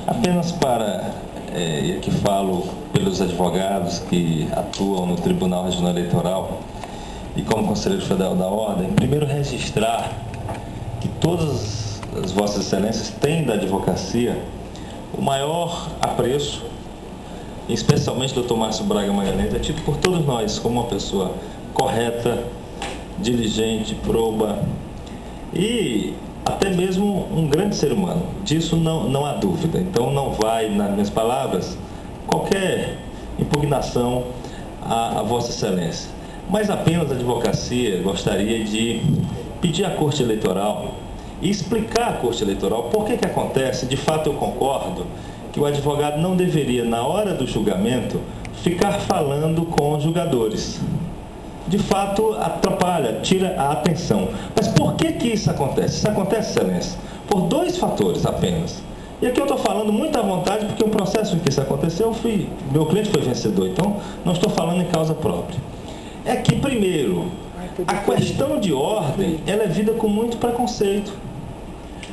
Apenas para, e aqui falo pelos advogados que atuam no Tribunal Regional Eleitoral e como Conselheiro Federal da Ordem, primeiro registrar que todas as Vossas Excelências têm da advocacia o maior apreço, especialmente o Dr. Márcio Braga Magalhães, é tido por todos nós como uma pessoa correta, diligente, proba e até mesmo um grande ser humano. Disso não há dúvida. Então não vai, nas minhas palavras, qualquer impugnação à Vossa Excelência. Mas apenas a advocacia gostaria de pedir à Corte Eleitoral e explicar à Corte Eleitoral por que acontece. De fato, eu concordo que o advogado não deveria, na hora do julgamento, ficar falando com os julgadores. De fato, atrapalha, tira a atenção. Mas por que isso acontece? Isso acontece, Excelência, por dois fatores apenas. E aqui eu estou falando muito à vontade, porque o processo em que isso aconteceu, meu cliente foi vencedor, então não estou falando em causa própria. É que, primeiro, a questão de ordem, ela é vista com muito preconceito.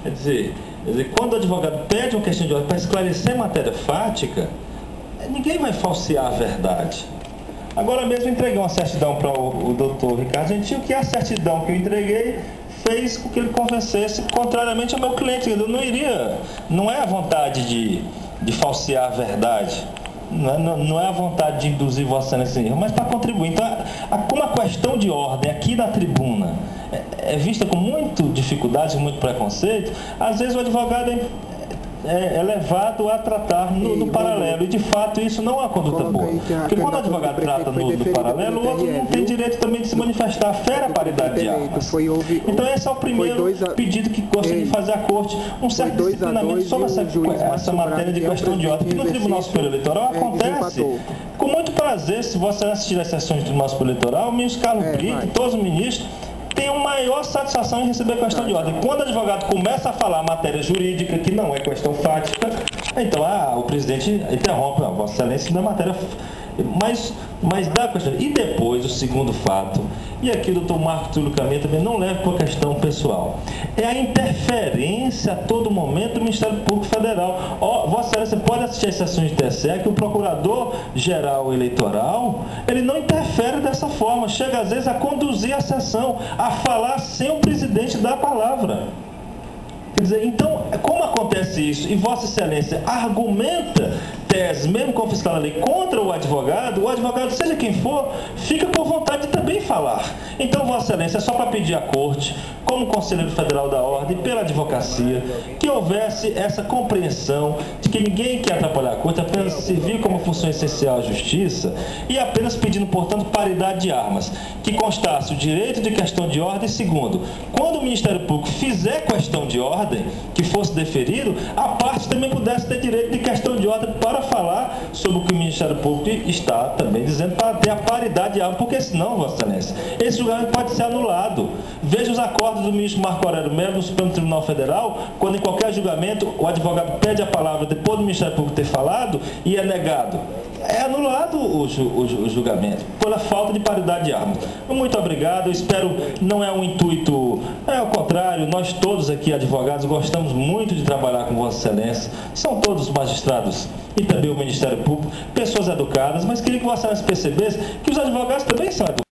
Quer dizer, quando o advogado pede uma questão de ordem para esclarecer matéria fática, ninguém vai falsear a verdade. Agora mesmo entreguei uma certidão para o doutor Ricardo Gentil, que a certidão que eu entreguei fez com que ele convencesse contrariamente ao meu cliente. Eu não é a vontade de falsear a verdade, não é a vontade de induzir Vossa Excelência em erro, mas para contribuir. Então, como a questão de ordem aqui na tribuna é vista com muita dificuldade, com muito preconceito, às vezes o advogado é levado a tratar no paralelo, e de fato isso não é uma conduta boa, porque quando o advogado trata no paralelo, o outro não tem direito também de se manifestar, fere a paridade de armas. Então esse é o primeiro pedido que gostaria de fazer à Corte, um certo disciplinamento sobre essa matéria de questão de ordem, que no Tribunal Superior Eleitoral acontece com muito prazer. Se você assistir às sessões do Tribunal Superior Eleitoral, o ministro Carlos Brito, todos os ministros tem a maior satisfação em receber a questão de ordem. Quando o advogado começa a falar matéria jurídica, que não é questão fática, então o presidente interrompe: Vossa Excelência, não é matéria, mas dá a questão. E depois, o segundo fato, e aqui o doutor Marco Túlio Caminha também não leva para a questão pessoal, é a interferência a todo momento do Ministério Público Federal. Vossa Excelência pode assistir às sessões de TSE que o Procurador-Geral Eleitoral, ele não interfere dessa forma, chega às vezes a conduzir a sessão, a falar sem o presidente dar a palavra. Quer dizer, então, como acontece isso e Vossa Excelência argumenta tese, mesmo com o fiscal da lei, contra o advogado, seja quem for, fica com vontade de também falar. Então, Vossa Excelência, é só para pedir à Corte, como Conselheiro Federal da Ordem, pela advocacia, que houvesse essa compreensão de que ninguém quer atrapalhar a Corte, apenas servir como função essencial à Justiça e apenas pedindo, portanto, paridade de armas, que constasse o direito de questão de ordem. Segundo, quando o Ministério Público fizer questão de ordem, que fosse deferido, a parte também pudesse ter direito de questão de ordem para falar sobre o que o Ministério Público está também dizendo, para ter a paridade de armas, porque senão, Vossa Excelência, esse julgamento pode ser anulado. Veja os acordos do ministro Marco Aurélio Melo no Supremo Tribunal Federal, quando em qualquer julgamento o advogado pede a palavra depois do Ministério Público ter falado e é negado. É anulado o julgamento pela falta de paridade de armas. Muito obrigado, eu espero, não é um intuito, ao contrário, nós todos aqui, advogados, gostamos muito de trabalhar com Vossa Excelência, são todos magistrados e também o Ministério Público, pessoas educadas, mas queria que Vossa Excelência percebesse que os advogados também são educados.